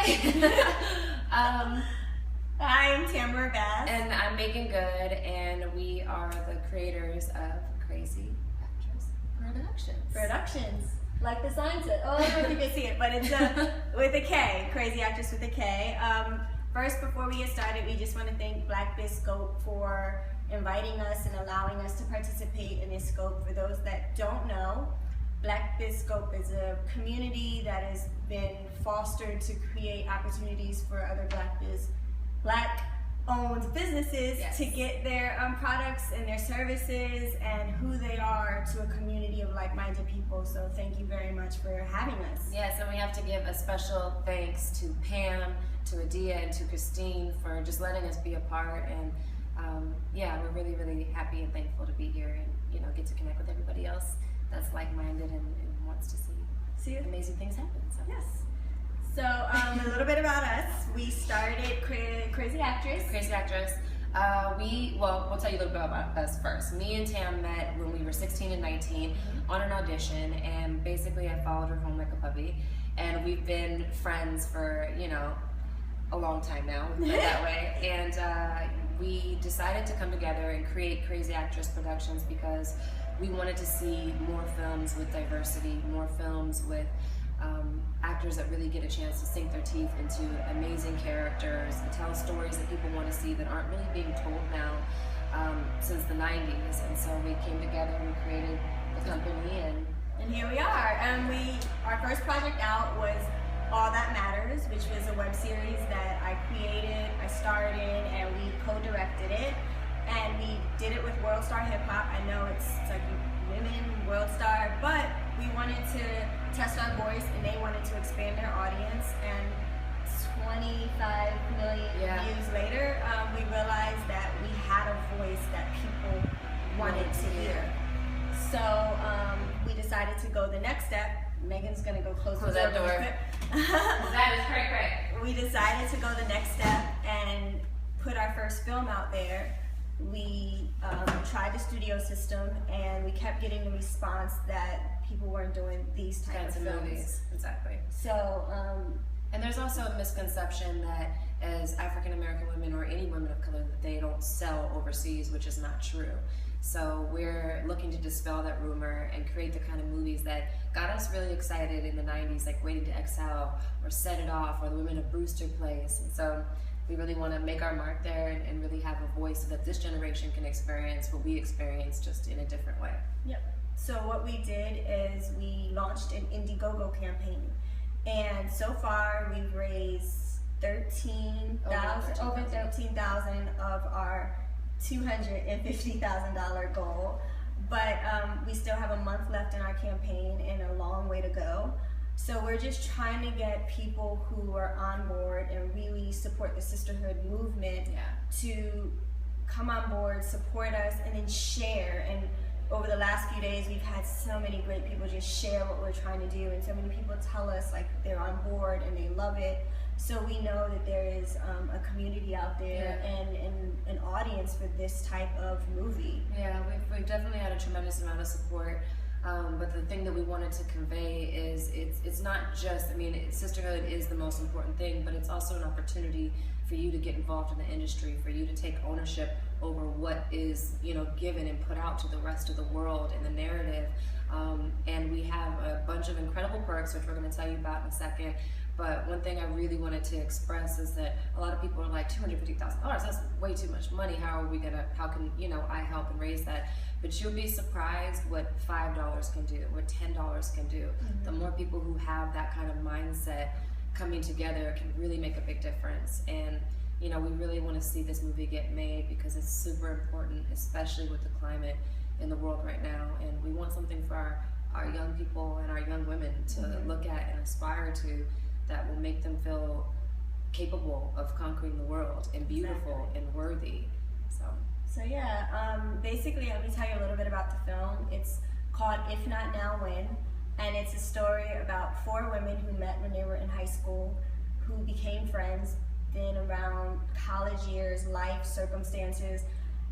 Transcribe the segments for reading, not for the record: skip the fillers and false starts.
Hi. I'm Tamara, and I'm Meagan Good, and we are the creators of Crazy Actress Productions. Like the sign said. Oh, I don't know if you can see it, but it's with a K. Crazy Actress with a K. First, before we get started, we just want to thank Periscope for inviting us and allowing us to participate in this scope. For those that don't know, Periscope is a community that has been fostered to create opportunities for other Black-owned businesses to get their products and their services and who they are to a community of like-minded people. So thank you very much for having us. Yes, and we have to give a special thanks to Pam, to Adia, and to Christine for just letting us be a part. And we're really, really happy and thankful to be here and get to connect with everybody else that's like-minded and wants to see amazing things happen. So. Yes. So a little bit about us. We started Crazy Actress. Crazy Actress. We'll tell you a little bit about us first. Me and Tam met when we were 16 and 19 on an audition, and basically I followed her home like a puppy. And we've been friends for, a long time now, put it that way. And we decided to come together and create Crazy Actress Productions because we wanted to see more films with diversity, more films with actors that really get a chance to sink their teeth into amazing characters and tell stories that people want to see that aren't really being told now since the 90s. And so we came together and we created the company, and here we are. Our first project out was All That Matters, which was a web series that I created, I starred in, and we co-directed it. And we did it with World Star Hip Hop. I know it's like women, World Star, but we wanted to test our voice, and they wanted to expand their audience. And 25 million views later, we realized that we had a voice that people wanted to hear. So we decided to go the next step. Megan's gonna go close that door. That is correct. We decided to go the next step and put our first film out there. We tried the studio system, and we kept getting the response that people weren't doing these types of movies. Exactly. So, and there's also a misconception that as African American women or any women of color that they don't sell overseas, which is not true. So we're looking to dispel that rumor and create the kind of movies that got us really excited in the 90s, like Waiting to Exhale or Set It Off or The Women of Brewster Place. And so we really want to make our mark there and really have a voice so that this generation can experience what we experienced, just in a different way. Yep. So what we did is we launched an Indiegogo campaign, and so far we've raised over 13,000 of our $250,000 goal. But we still have a month left in our campaign and a long way to go. So we're just trying to get people who are on board and really support the sisterhood movement to come on board, support us, and then share. And over the last few days, we've had so many great people just share what we're trying to do, and so many people tell us like they're on board and they love it. So we know that there is a community out there and an audience for this type of movie. Yeah, we've definitely had a tremendous amount of support. But the thing that we wanted to convey is it's not just, sisterhood is the most important thing, but it's also an opportunity for you to get involved in the industry, for you to take ownership over what is given and put out to the rest of the world in the narrative. And we have a bunch of incredible perks, which we're going to tell you about in a second. But one thing I really wanted to express is that a lot of people are like, $250,000, that's way too much money. How can I help and raise that? But you'll be surprised what $5 can do, what $10 can do. Mm-hmm. The more people who have that kind of mindset coming together can really make a big difference. And we really want to see this movie get made because it's super important, especially with the climate in the world right now. And we want something for our young people and our young women to look at and aspire to, that will make them feel capable of conquering the world and beautiful and worthy. So basically, let me tell you a little bit about the film. It's called If Not Now When, and it's a story about 4 women who met when they were in high school, who became friends, then around college years, life circumstances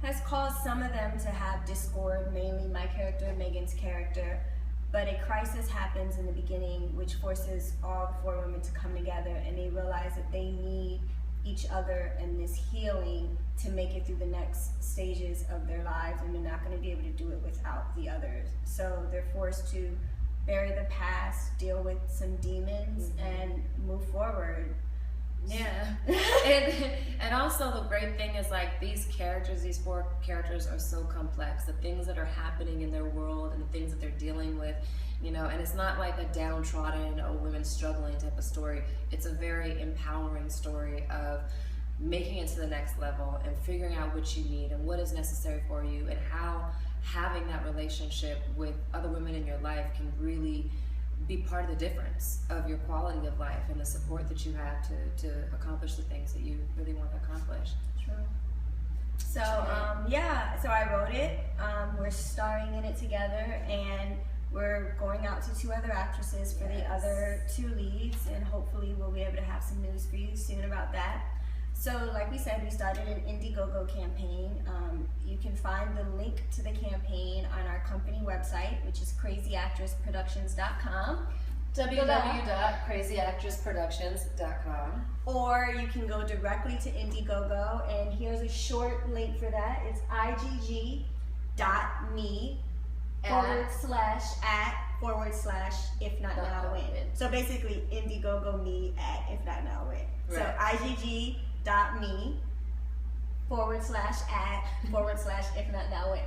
has caused some of them to have discord, mainly my character, Megan's character. But a crisis happens in the beginning, which forces all the 4 women to come together, and they realize that they need each other and this healing to make it through the next stages of their lives, and they're not going to be able to do it without the others. So they're forced to bury the past, deal with some demons, and move forward. Yeah. and also the great thing is, like, these 4 characters are so complex. The things that are happening in their world and the things that they're dealing with, you know, and it's not like a downtrodden or women struggling type of story. It's a very empowering story of making it to the next level and figuring out what you need and what is necessary for you, and how having that relationship with other women in your life can really be part of the difference of your quality of life and the support that you have to accomplish the things that you really want to accomplish. True. So so I wrote it. We're starring in it together, and we're going out to 2 other actresses for the other 2 leads, and hopefully we'll be able to have some news for you soon about that. So like we said, we started an Indiegogo campaign. You can find the link to the campaign on our company website, which is crazyactressproductions.com. www.crazyactressproductions.com. Or you can go directly to Indiegogo, and here's a short link for that. It's igg.me/@/if not now win. So basically Indiegogo me at if not now win. Right. So igg.me/@/if not now win.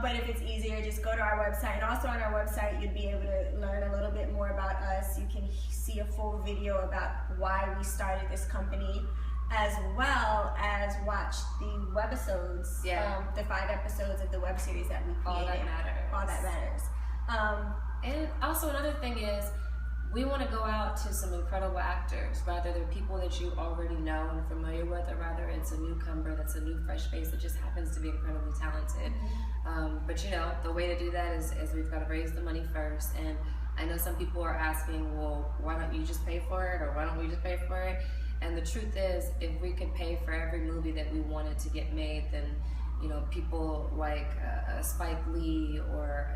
But if it's easier, just go to our website. And also on our website, you'd be able to learn a little bit more about us. You can see a full video about why we started this company, as well as watch the webisodes, the 5 episodes of the web series that we created. All that matters. All that matters. And also another thing is, we want to go out to some incredible actors, whether they're people that you already know and familiar with, or rather it's a newcomer that's a new fresh face that just happens to be incredibly talented. But you know, the way to do that is we've got to raise the money first. And I know some people are asking, well, why don't you just pay for it, or why don't we just pay for it? And the truth is, if we could pay for every movie that we wanted to get made, then, you know, people like Spike Lee or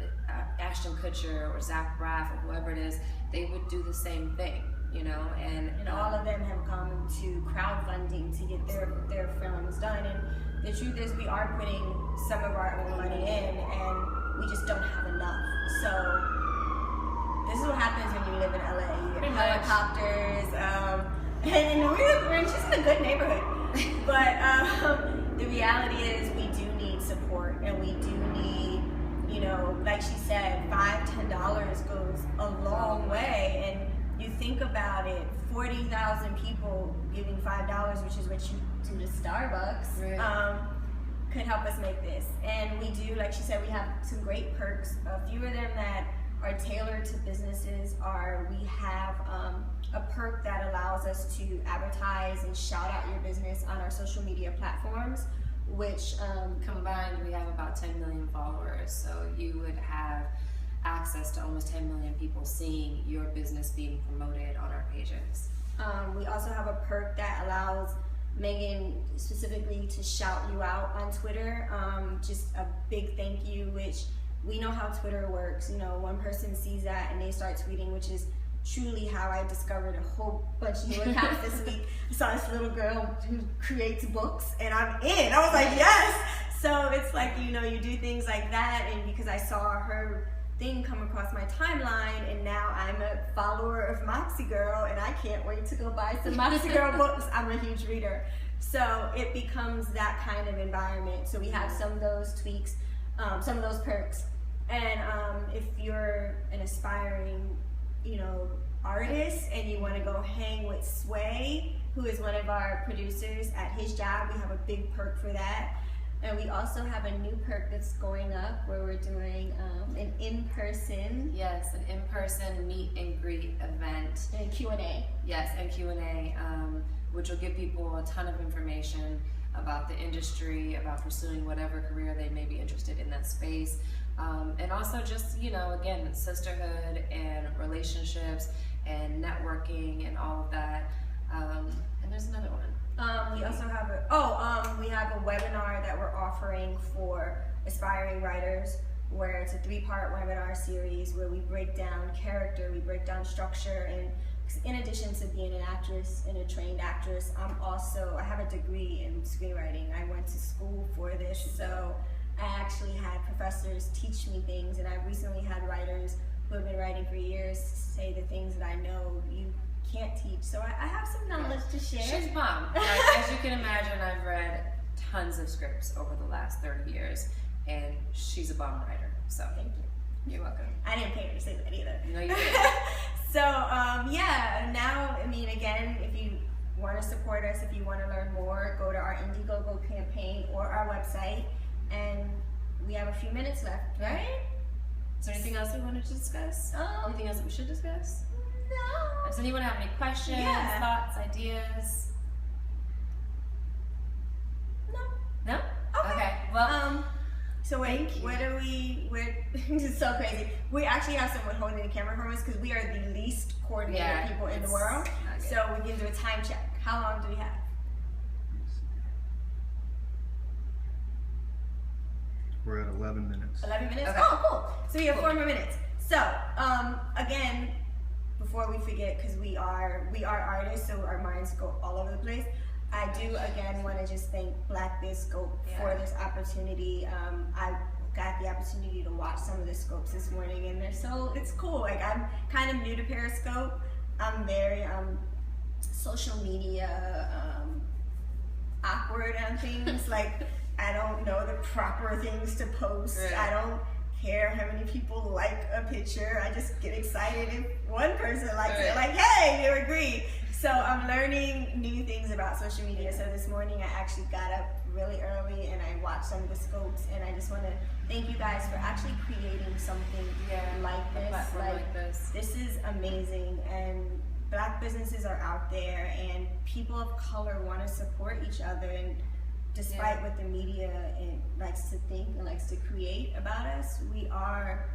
Ashton Kutcher or Zach Braff or whoever it is, they would do the same thing, you know. And all of them have gone to crowdfunding to get their films done. And the truth is, we are putting some of our own money in, and we just don't have enough. So this is what happens when you live in LA. You get helicopters, and we're just in a good neighborhood. But the reality is, we do need support, and we do need, you know, like she said, $5-10 goes a long way. And you think about it, 40,000 people giving $5, which is what you do to Starbucks, could help us make this. And we do, like she said, we have some great perks. A few of them that are tailored to businesses are, we have a perk that allows us to advertise and shout out your business on our social media platforms, which combined we have about 10 million followers. So you would have access to almost 10 million people seeing your business being promoted on our pages. We also have a perk that allows Meagan specifically to shout you out on Twitter. Just a big thank you, which we know how Twitter works. You know, one person sees that and they start tweeting, which is truly how I discovered a whole bunch of new accounts this week. I saw this little girl who creates books, and I'm in. I was like, yes! So it's like, you know, you do things like that, and because I saw her thing come across my timeline, and now I'm a follower of Moxie Girl, and I can't wait to go buy some Moxie Girl books. I'm a huge reader. So it becomes that kind of environment. So we have some of those tweaks, some of those perks. And if you're an aspiring, you know, artist and you want to go hang with Sway, who is one of our producers at his job, we have a big perk for that. And we also have a new perk that's going up where we're doing an in-person. Yes, an in-person meet and greet event. And Q&A. Yes, and Q&A, which will give people a ton of information about the industry, about pursuing whatever career they may be interested in that space. And also just, you know, again, sisterhood and relationships and networking and all of that. And there's another one. We also have we have a webinar that we're offering for aspiring writers. where it's a 3-part webinar series where we break down character, we break down structure, and in addition to being an actress and a trained actress, I have a degree in screenwriting. I went to school for this, so I actually had professors teach me things, and I've recently had writers who have been writing for years say the things that I know you can't teach. So I have some knowledge to share. She's bomb. Like, as you can imagine, I've read tons of scripts over the last 30 years, and she's a bomb writer. So Thank you. You're welcome. I didn't pay her to say that either. No, you didn't. So yeah, now, I mean, again, if you want to support us, if you want to learn more, go to our Indiegogo campaign or our website, and we have a few minutes left, right? Is there anything else we wanted to discuss? Anything else that we should discuss? No. Does anyone have any questions, Yeah. thoughts, ideas? No. No? Okay. Well, So wait, this is so crazy. We actually have someone holding the camera for us because we are the least coordinated people in the world. So we can do a time check. How long do we have? We're at 11 minutes. 11 minutes? Okay. Oh, cool. So we have 4 more minutes. So, again, before we forget, because we are artists, so our minds go all over the place, I do, again, want to just thank Black Periscope for this opportunity. I got the opportunity to watch some of the scopes this morning, and it's cool. Like, I'm kind of new to Periscope. I'm very social media awkward on things. Like, I don't know the proper things to post. Right. I don't care how many people like a picture. I just get excited if one person likes it. Like, hey, you agree. So I'm learning new things about social media. So this morning I actually got up really early and I watched some of the scopes, and I just want to thank you guys for actually creating something like this. Like this. This is amazing, and Black businesses are out there, and people of color want to support each other. And despite what the media likes to think and likes to create about us, we are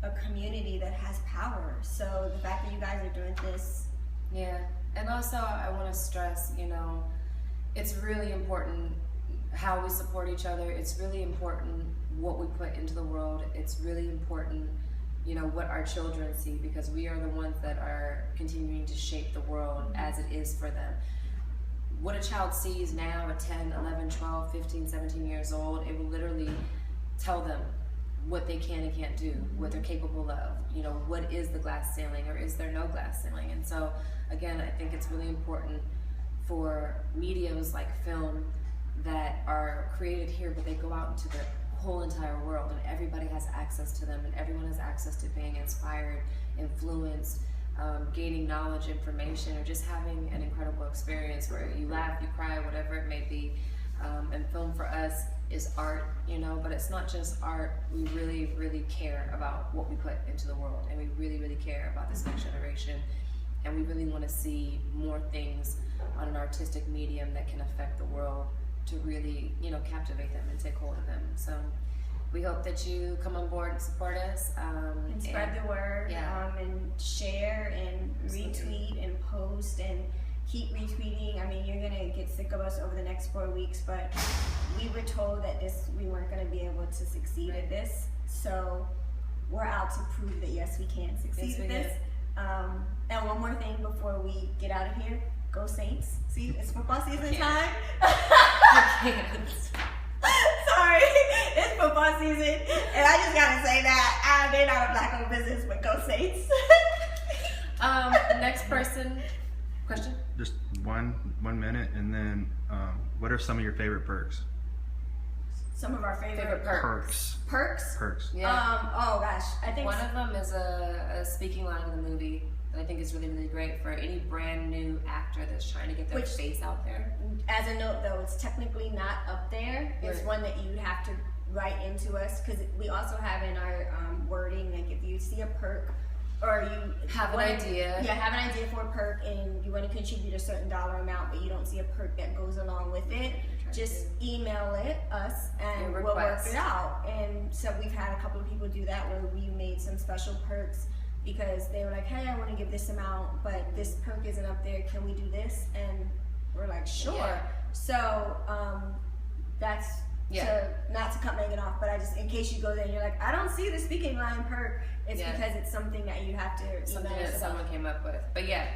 a community that has power. So the fact that you guys are doing this. Yeah, and also I want to stress, it's really important how we support each other. It's really important what we put into the world. It's really important, what our children see, because we are the ones that are continuing to shape the world as it is for them. What a child sees now at 10, 11, 12, 15, 17 years old, it will literally tell them what they can and can't do, what they're capable of, what is the glass ceiling, or is there no glass ceiling? And so, again, I think it's really important for mediums like film that are created here, but they go out into the whole entire world, and everybody has access to them, and everyone has access to being inspired, influenced, gaining knowledge, information, or just having an incredible experience where you laugh, you cry, whatever it may be. And film for us is art, but it's not just art. We really, really care about what we put into the world, and we really, really care about this next generation, and we really want to see more things on an artistic medium that can affect the world to really, captivate them and take hold of them. So we hope that you come on board and support us. And spread the word, and share and retweet and post and keep retweeting. I mean, you're gonna get sick of us over the next 4 weeks, but we were told that we weren't gonna be able to succeed at this. So we're out to prove that yes, we can succeed at this. And one more thing before we get out of here, go Saints. See, it's football season time. I can't. Sorry, it's football season, and I just gotta say that they're not a Black-owned business, but go Saints. Next person, question? Just one minute, and then what are some of your favorite perks? Some of our favorite perks. Perks? Perks. Yeah. Oh gosh, I think one of them is a speaking line in the movie that I think is really, really great for any brand new actor that's trying to get their face out there. As a note though, it's technically not up there. It's one that you'd have to write into us, because we also have in our wording, like if you see a perk or you have an idea. Yeah, have an idea for a perk and you want to contribute a certain dollar amount, but you don't see a perk that goes along with it, just email us and we'll work it out. And so we've had a couple of people do that, where we made some special perks because they were like, hey, I want to give this amount, but this perk isn't up there. Can we do this? And we're like, sure. Yeah. So that's not to cut Meagan off, but I just, in case you go there and you're like, I don't see the speaking line perk, it's because it's something that you have to something that someone came up with. But yeah,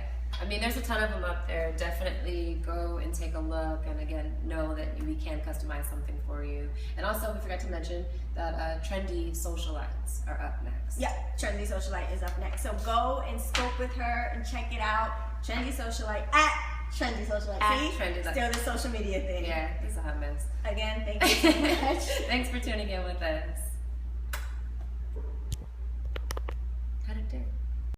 I mean, there's a ton of them up there. Definitely go and take a look, and again, know that we can customize something for you. And also, we forgot to mention that trendy socialites are up next. Yeah, Trendy Socialite is up next. So go and scope with her and check it out. Trendy Socialite at Trendy Socialite. See? Trendy. Still the social media thing. Yeah, it's a hot mess. Again, thank you so much. Thanks for tuning in with us.